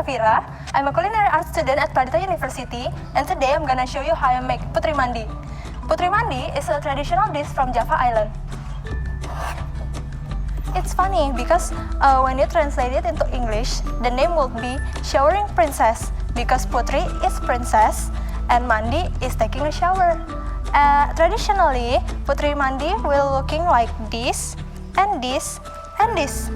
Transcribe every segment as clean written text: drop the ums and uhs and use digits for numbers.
Savira. I'm a culinary art student at Pradita University, and today I'm gonna show you how I make Putri Mandi. Putri Mandi is a traditional dish from Java Island. It's funny because when you translate it into English, the name would be Showering Princess because Putri is princess and Mandi is taking a shower. Traditionally, Putri Mandi will looking like this and this and this.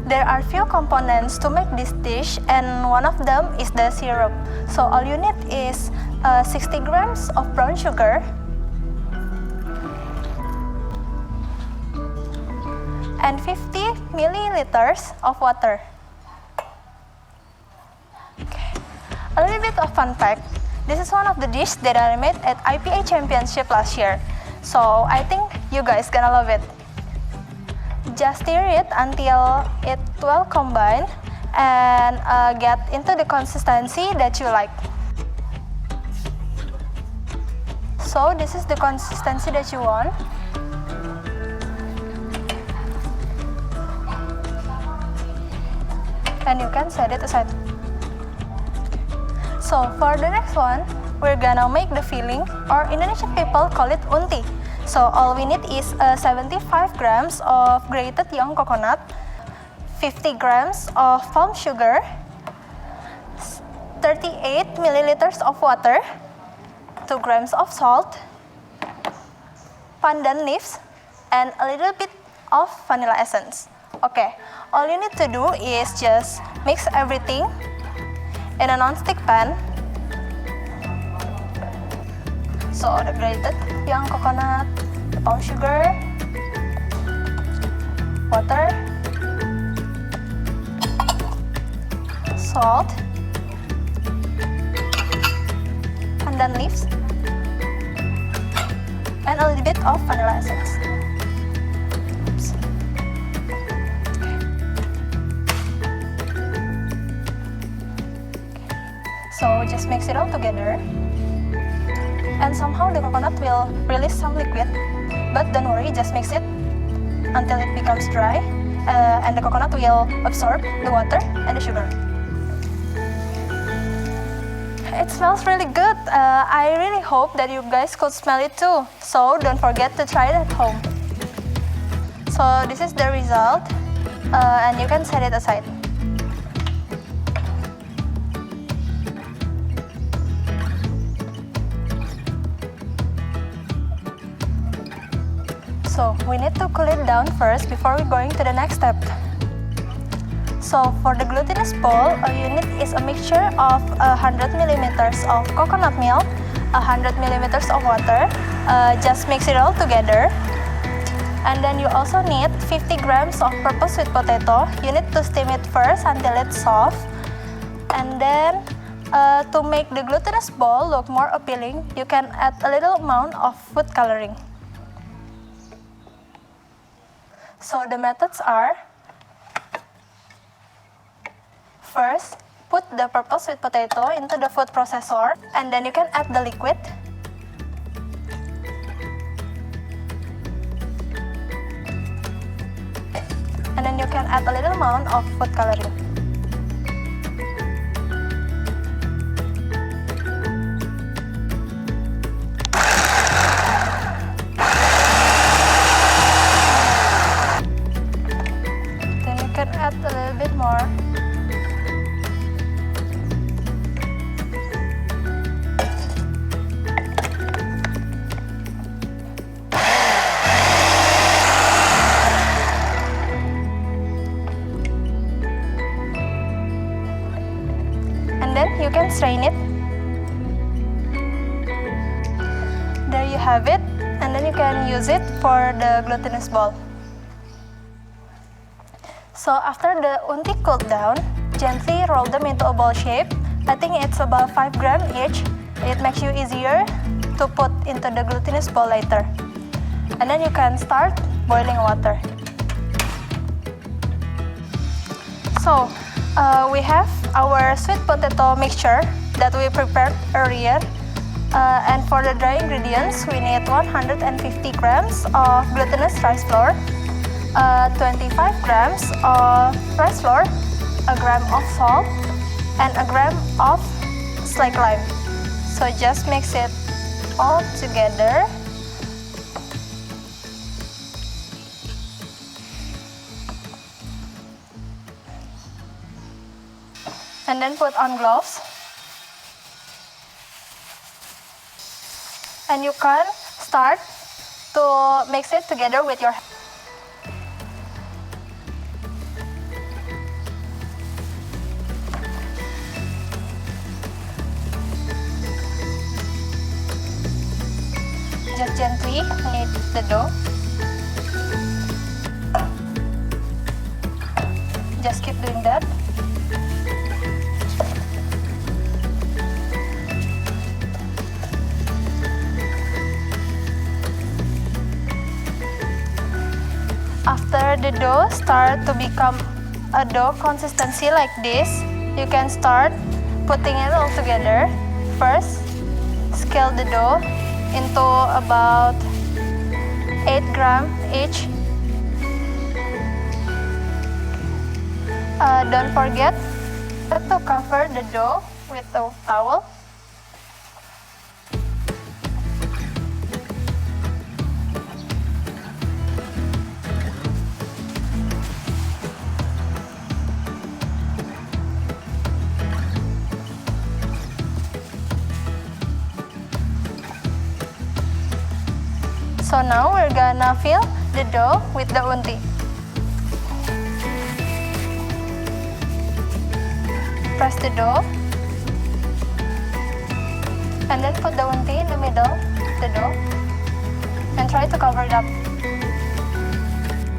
There are few components to make this dish, and one of them is the syrup. So all you need is 60 grams of brown sugar, and 50 milliliters of water. Okay. A little bit of fun fact, this is one of the dishes that I made at IPA Championship last year. So I think you guys gonna love it. Just stir it until it well combined and get into the consistency that you like. So this is the consistency that you want. And you can set it aside. So for the next one, we're gonna make the filling, or Indonesian people call it unti. So all we need is 75 grams of grated young coconut, 50 grams of palm sugar, 38 milliliters of water, 2 grams of salt, pandan leaves, and a little bit of vanilla essence. Okay, all you need to do is just mix everything in a non-stick pan. So the grated young coconut, the palm sugar, water, salt, pandan leaves, and a little bit of vanilla essence. Oops. So just mix it all together. And somehow the coconut will release some liquid, but don't worry, just mix it until it becomes dry, and the coconut will absorb the water and the sugar. It smells really good. I really hope that you guys could smell it too, so don't forget to try it at home. So this is the result, and you can set it aside. So we need to cool it down first before we're going to the next step. So for the glutinous bowl, all you need is a mixture of 100 milliliters of coconut milk, 100 milliliters of water. Just mix it all together. And then you also need 50 grams of purple sweet potato. You need to steam it first until it's soft. And then to make the glutinous bowl look more appealing, you can add a little amount of food coloring. So the methods are, first, put the purple sweet potato into the food processor, and then you can add the liquid. And then you can add a little amount of food coloring. Add a little bit more. And then you can strain it. There you have it, and then you can use it for the glutinous bowl. So after the unti cooled down, gently roll them into a ball shape. I think it's about 5 grams each. It makes you easier to put into the glutinous bowl later. And then you can start boiling water. So we have our sweet potato mixture that we prepared earlier. And for the dry ingredients, we need 150 grams of glutinous rice flour, 25 grams of rice flour, a gram of salt, and a gram of slack lime. So just mix it all together. And then put on gloves. And you can start to mix it together with your hand. Just gently knead the dough. Just keep doing that. After the dough start to become a dough consistency like this, you can start putting it all together. First, scale the dough into about 8 grams each. Don't forget to cover the dough with a towel. So now we're gonna fill the dough with the unti. Press the dough and then put the unti in the middle of the dough and try to cover it up.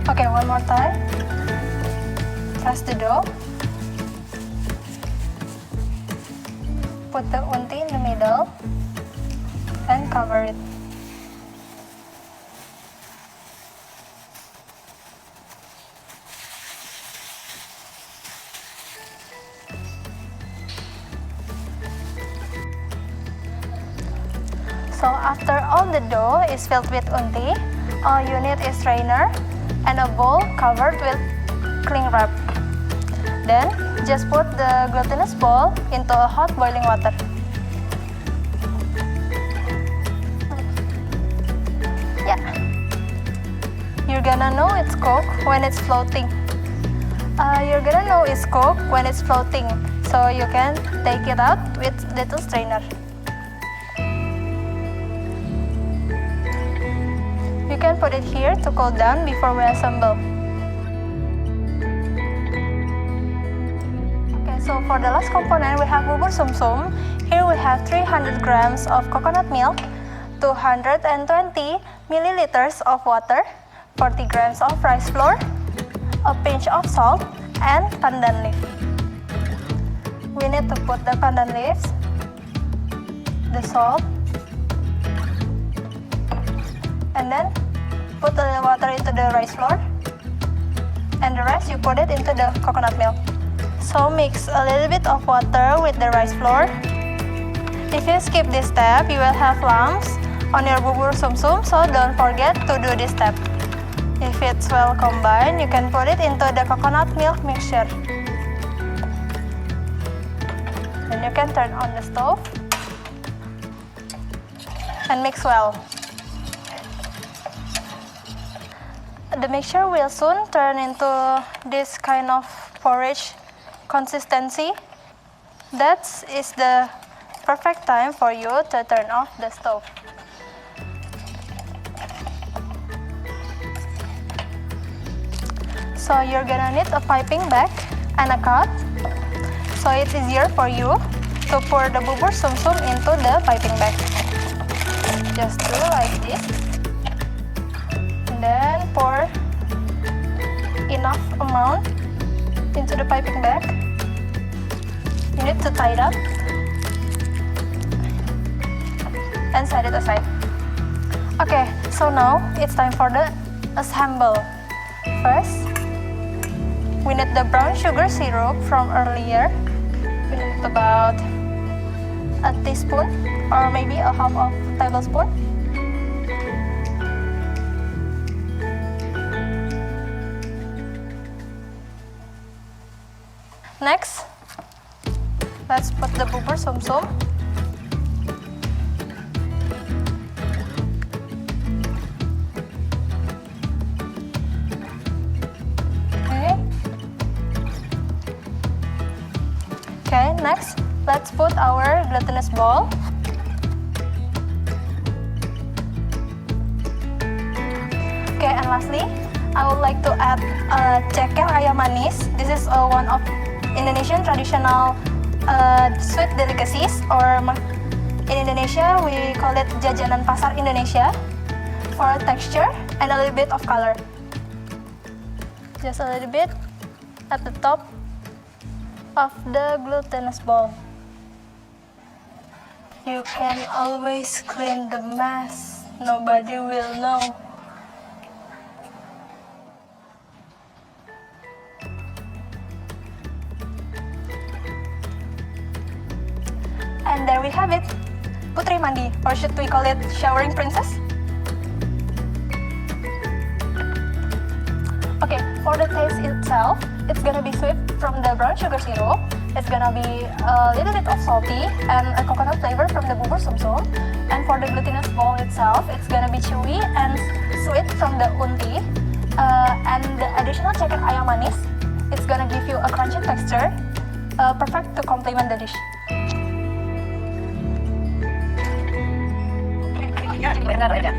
Okay, one more time. Press the dough. Put the unti in the middle and cover it. So after all the dough is filled with unti, all you need is strainer and a bowl covered with cling wrap. Then just put the glutinous ball into a hot boiling water. Yeah. You're gonna know it's cooked when it's floating. So you can take it out with little strainer. You can put it here to cool down before we assemble. Okay, so for the last component we have bubur sumsum. Here we have 300 grams of coconut milk, 220 milliliters of water, 40 grams of rice flour, a pinch of salt, and pandan leaf. We need to put the pandan leaves, the salt, and then put the water into the rice flour, and the rest you put it into the coconut milk. So mix a little bit of water with the rice flour. If you skip this step, you will have lumps on your bubur sumsum, so don't forget to do this step. If it's well combined, you can put it into the coconut milk mixture. Then you can turn on the stove and mix well. The mixture will soon turn into this kind of porridge consistency. That is the perfect time for you to turn off the stove. So you're gonna need a piping bag and a cup, so it's easier for you to pour the bubur sumsum into the piping bag. Just do like this. Then pour enough amount into the piping bag. You need to tie it up and set it aside. Okay, so now it's time for the assemble. First, we need the brown sugar syrup from earlier. We need about a teaspoon or maybe a half of tablespoon. Next, Let's put the bubur sum-sum. Okay, next, let's put our glutinous ball. Okay, and lastly, I would like to add ceker ayam manis. This is one of Indonesian traditional sweet delicacies, or in Indonesia we call it Jajanan Pasar Indonesia, for texture and a little bit of color. Just a little bit at the top of the glutinous ball. You can always clean the mess, nobody will know. And there we have it, Putri Mandi, or should we call it showering princess? Okay, for the taste itself, it's gonna be sweet from the brown sugar syrup. It's gonna be a little bit of salty and a coconut flavor from the bubur sum-sum. And for the glutinous ball itself, it's gonna be chewy and sweet from the unti. And the additional ceker ayam manis, it's gonna give you a crunchy texture, perfect to complement the dish. Benar aja.